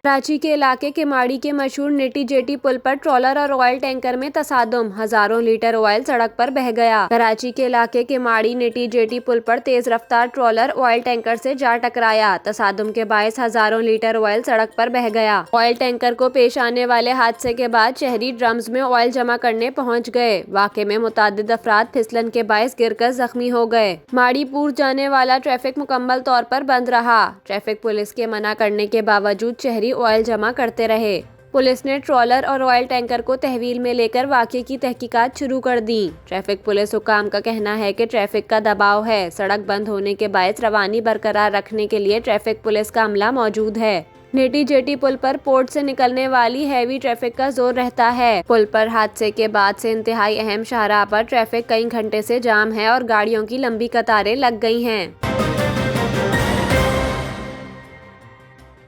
कराची के इलाके केमाड़ी के मशहूर नेटी जेटी पुल पर ट्रॉलर और ऑयल टैंकर में तसादुम, हजारों लीटर ऑयल सड़क पर बह गया। कराची के इलाके केमाड़ी नेटी जेटी पुल पर तेज रफ्तार ट्रॉलर ऑयल टैंकर से जा टकराया। तसादुम के बायस हजारों लीटर ऑयल सड़क पर बह गया। ऑयल टैंकर को पेश आने वाले हादसे के बाद शहरी ड्रम्स में ऑयल जमा करने पहुँच गए। वाक़े में मुतादिद अफराद फिसलन के बायस गिरकर जख्मी हो गए। माड़ीपुर जाने वाला ट्रैफिक मुकम्मल तौर पर बंद रहा। ट्रैफिक पुलिस के मना करने के बावजूद शहरी ऑयल जमा करते रहे। पुलिस ने ट्रॉलर और ऑयल टैंकर को तहवील में लेकर वाक़े की तहकीकात शुरू कर दी। ट्रैफिक पुलिस हुकाम का कहना है कि ट्रैफिक का दबाव है। सड़क बंद होने के बायस रवानी बरकरार रखने के लिए ट्रैफिक पुलिस का अमला मौजूद है। नेटी जेटी पुल पर पोर्ट से निकलने वाली हैवी ट्रैफिक का जोर रहता है। पुल पर हादसे के बाद से इंतहाई अहम शाहराह पर ट्रैफिक कई घंटे से जाम है और गाड़ियों की लंबी कतारें लग गई हैं।